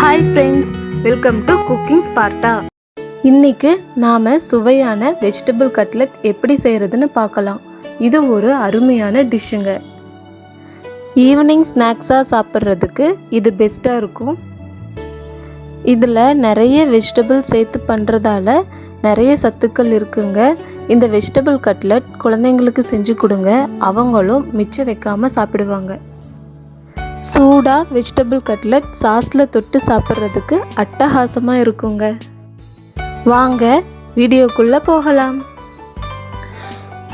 Hi friends, welcome to Cooking Sparta. இன்னைக்கு நாம சுவையான வெஜிடபிள் கட்லெட் எப்படி செய்யறதுன்னு பார்க்கலாம். இது ஒரு அருமையான டிஷ்ஷுங்க. ஈவினிங் ஸ்நாக்ஸா சாப்பிட்றதுக்கு இது பெஸ்டா இருக்கும். இதில் நிறைய வெஜிடபிள் சேர்த்து பண்ணுறதால நிறைய சத்துக்கள் இருக்குங்க. இந்த வெஜிடபிள் கட்லெட் குழந்தைங்களுக்கு செஞ்சு கொடுங்க, அவங்களும் மிச்சம் வைக்காமல் சாப்பிடுவாங்க. சூடாக வெஜிடபிள் கட்லெட் சாஸில் தொட்டு சாப்பிட்றதுக்கு அட்டகாசமாக இருக்குங்க. வாங்க வீடியோக்குள்ளே போகலாம்.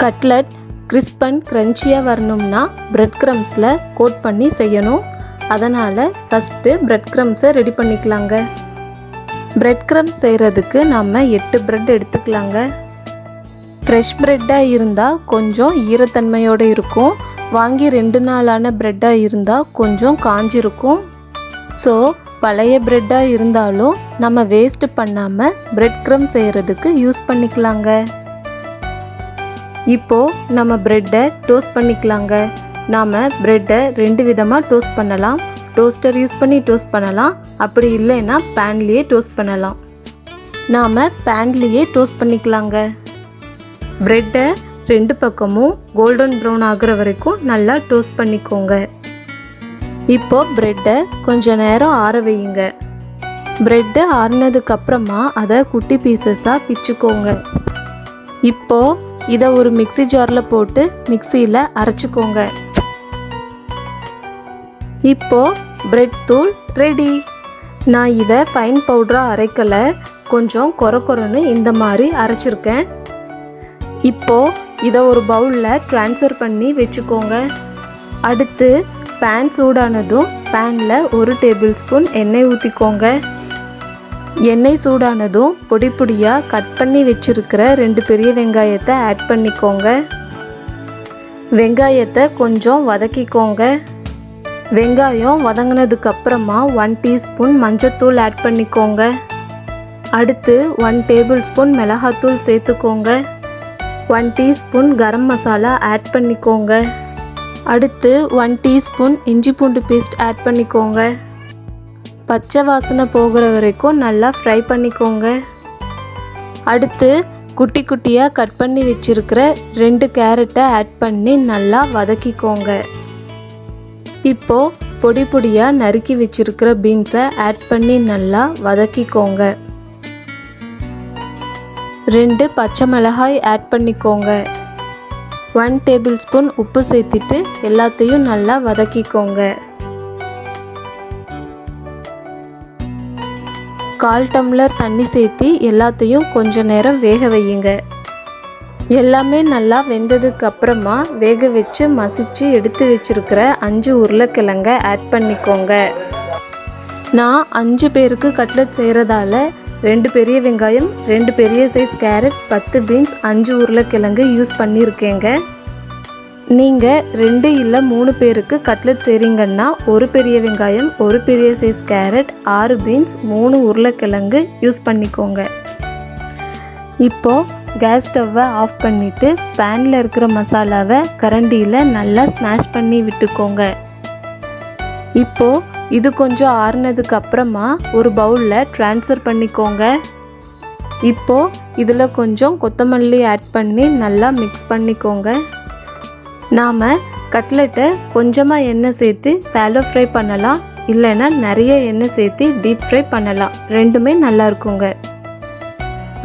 கட்லெட் கிறிஸ்ப் அண்ட் க்ரன்ச்சியாக வரணும்னா பிரெட் க்ரம்ஸில் கோட் பண்ணி செய்யணும். அதனால் ஃபஸ்ட்டு பிரெட் க்ரம்ஸை ரெடி பண்ணிக்கலாங்க. பிரெட் க்ரம்ஸ் செய்கிறதுக்கு நம்ம 8 பிரெட் எடுத்துக்கலாங்க. ஃப்ரெஷ் ப்ரெட்டாக இருந்தால் கொஞ்சம் ஈரத்தன்மையோடு இருக்கும். வாங்கி 2 நாளான ப்ரெட்டாக இருந்தால் கொஞ்சம் காஞ்சிருக்கும். ஸோ பழைய ப்ரெட்டாக இருந்தாலும் நம்ம வேஸ்ட் பண்ணாமல் பிரெட் க்ரம் செய்கிறதுக்கு யூஸ் பண்ணிக்கலாங்க. இப்போது நம்ம ப்ரெட்டை டோஸ்ட் பண்ணிக்கலாங்க. நாம் ப்ரெட்டை 2 விதமாக டோஸ்ட் பண்ணலாம். டோஸ்டர் யூஸ் பண்ணி டோஸ்ட் பண்ணலாம், அப்படி இல்லைன்னா பேன்லேயே டோஸ்ட் பண்ணலாம். நாம் பேன்லேயே டோஸ்ட் பண்ணிக்கலாங்க. ப்ரெட்டை 2 பக்கமும் கோல்டன் ப்ரௌன் ஆகிற வரைக்கும் நல்லா டோஸ்ட் பண்ணிக்கோங்க. இப்போது ப்ரெட்டை கொஞ்ச நேரம் ஆற வையுங்க. ப்ரெட்டு ஆறினதுக்கப்புறமா அதை குட்டி பீசஸாக பிச்சுக்கோங்க. இப்போது இதை ஒரு மிக்ஸி ஜாரில் போட்டு மிக்ஸியில் அரைச்சிக்கோங்க. இப்போது பிரெட் தூள் ரெடி. நான் இதை ஃபைன் பவுடராக அரைக்கலை, கொஞ்சம் கொரன்னு இந்த மாதிரி அரைச்சிருக்கேன். இப்போது இதை ஒரு பவுலில் ட்ரான்ஸ்ஃபர் பண்ணி வச்சுக்கோங்க. அடுத்து பேன் சூடானதும் பேனில் 1 டேபிள் ஸ்பூன் எண்ணெய் ஊற்றிக்கோங்க. எண்ணெய் சூடானதும் பொடி பொடியாக கட் பண்ணி வச்சுருக்கிற 2 பெரிய வெங்காயத்தை ஆட் பண்ணிக்கோங்க. வெங்காயத்தை கொஞ்சம் வதக்கிக்கோங்க. வெங்காயம் வதங்கினதுக்கப்புறமா 1 டீஸ்பூன் மஞ்சத்தூள் ஆட் பண்ணிக்கோங்க. அடுத்து 1 டேபிள் ஸ்பூன் மிளகாத்தூள் சேர்த்துக்கோங்க. 1 டீஸ்பூன் கரம் மசாலா ஆட் பண்ணிக்கோங்க. அடுத்து 1 டீஸ்பூன் இஞ்சி பூண்டு பேஸ்ட் ஆட் பண்ணிக்கோங்க. பச்சை வாசனை போகிற வரைக்கும் நல்லா ஃப்ரை பண்ணிக்கோங்க. அடுத்து குட்டி குட்டியாக கட் பண்ணி வச்சுருக்கிற 2 கேரட்டை ஆட் பண்ணி நல்லா வதக்கிக்கோங்க. இப்போது பொடி பொடியாக நறுக்கி வச்சுருக்கிற பீன்ஸை ஆட் பண்ணி நல்லா வதக்கிக்கோங்க. 2 பச்சை மிளகாய் ஆட் பண்ணிக்கோங்க. 1 டேபிள் ஸ்பூன் உப்பு சேர்த்துட்டு எல்லாத்தையும் நல்லா வதக்கிக்கோங்க. 1/4 டம்ளர் தண்ணி சேர்த்து எல்லாத்தையும் கொஞ்ச நேரம் வேக வையுங்க. எல்லாமே நல்லா வெந்ததுக்கு அப்புறமா வேக வச்சு மசிச்சு எடுத்து வச்சிருக்கிற 5 உருளைக்கிழங்க ஆட் பண்ணிக்கோங்க. நான் 5 பேருக்கு கட்லெட் செய்கிறதால 2 பெரிய வெங்காயம், 2 பெரிய சைஸ் கேரட், 10 பீன்ஸ், 5 உருளைக்கிழங்கு யூஸ் பண்ணியிருக்கேங்க. நீங்கள் 2 இல்லை 3 பேருக்கு கட்லெட் செய்கிறீங்கன்னா 1 பெரிய வெங்காயம், 1 பெரிய சைஸ் கேரட், 6 பீன்ஸ், 3 உருளைக்கிழங்கு யூஸ் பண்ணிக்கோங்க. இப்போது கேஸ் ஸ்டவ்வை ஆஃப் பண்ணிவிட்டு பேனில் இருக்கிற மசாலாவை கரண்டியில் நல்லா ஸ்மாஷ் பண்ணி விட்டுக்கோங்க. இப்போது இது கொஞ்சம் ஆறுனதுக்கு அப்புறமா ஒரு பவுலில் ட்ரான்ஸ்ஃபர் பண்ணிக்கோங்க. இப்போது இதில் கொஞ்சம் கொத்தமல்லி ஆட் பண்ணி நல்லா மிக்ஸ் பண்ணிக்கோங்க. நாம் கட்லெட்டை கொஞ்சமாக எண்ணெய் சேர்த்து சாலோ ஃப்ரை பண்ணலாம், இல்லைன்னா நிறைய எண்ணெய் சேர்த்து டீப் ஃப்ரை பண்ணலாம். ரெண்டுமே நல்லா இருக்குங்க.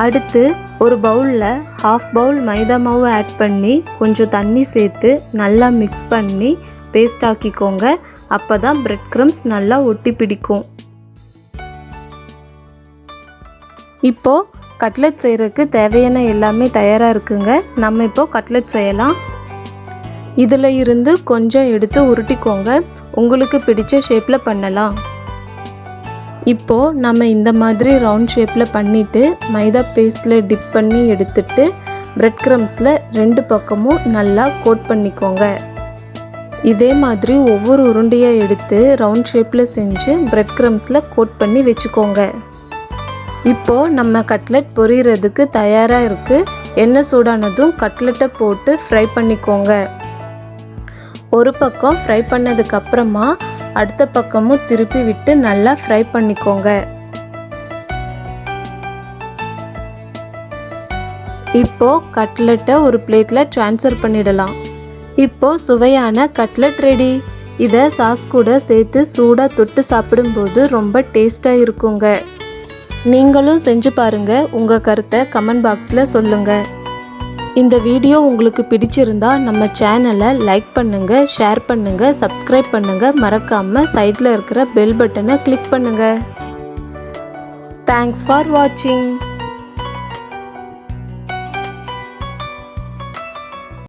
அடுத்து ஒரு பவுலில் 1/2 பவுல் மைதா மாவு ஆட் பண்ணி கொஞ்சம் தண்ணி சேர்த்து நல்லா மிக்ஸ் பண்ணி பேஸ்ட் ஆக்கிக்கோங்க. அப்போ தான் பிரெட் க்ரம்ஸ் நல்லா ஒட்டி பிடிக்கும். இப்போது கட்லெட் செய்கிறதுக்கு தேவையான எல்லாமே தயாராக இருக்குங்க. நம்ம இப்போது கட்லெட் செய்யலாம். இதில் இருந்து கொஞ்சம் எடுத்து உருட்டிக்கோங்க. உங்களுக்கு பிடிச்ச ஷேப்பில் பண்ணலாம். இப்போது நம்ம இந்த மாதிரி ரவுண்ட் ஷேப்பில் பண்ணிவிட்டு மைதா பேஸ்ட்டில் டிப் பண்ணி எடுத்துட்டு பிரெட் க்ரம்ஸில் 2 பக்கமும் நல்லா கோட் பண்ணிக்கோங்க. இதே மாதிரி ஒவ்வொரு உருண்டையாக எடுத்து ரவுண்ட் ஷேப்பில் செஞ்சு பிரெட் க்ரம்ஸில் கோட் பண்ணி வச்சுக்கோங்க. இப்போது நம்ம கட்லெட் பொரிகிறதுக்கு தயாராக இருக்குது. எண்ணெய் சூடானதும் கட்லெட்டை போட்டு ஃப்ரை பண்ணிக்கோங்க. ஒரு பக்கம் ஃப்ரை பண்ணதுக்கப்புறமா அடுத்த பக்கமும் திருப்பி விட்டு நல்லா ஃப்ரை பண்ணிக்கோங்க. இப்போ கட்லெட்டை ஒரு பிளேட்ல ட்ரான்ஸ்ஃபர் பண்ணிடலாம். இப்போ சுவையான கட்லெட் ரெடி. இதை சாஸ் கூட சேர்த்து சூடாக தொட்டு சாப்பிடும்போது ரொம்ப டேஸ்டாக இருக்குங்க. நீங்களும் செஞ்சு பாருங்க. உங்கள் கருத்தை கமெண்ட் பாக்ஸில் சொல்லுங்கள். இந்த வீடியோ உங்களுக்கு பிடிச்சிருந்தா நம்ம சேனலை லைக் பண்ணுங்கள், ஷேர் பண்ணுங்கள், சப்ஸ்கிரைப் பண்ணுங்கள். மறக்காமல் சைடில் இருக்கிற பெல் பட்டனை கிளிக் பண்ணுங்கள். தேங்க்ஸ் ஃபார் வாட்சிங்.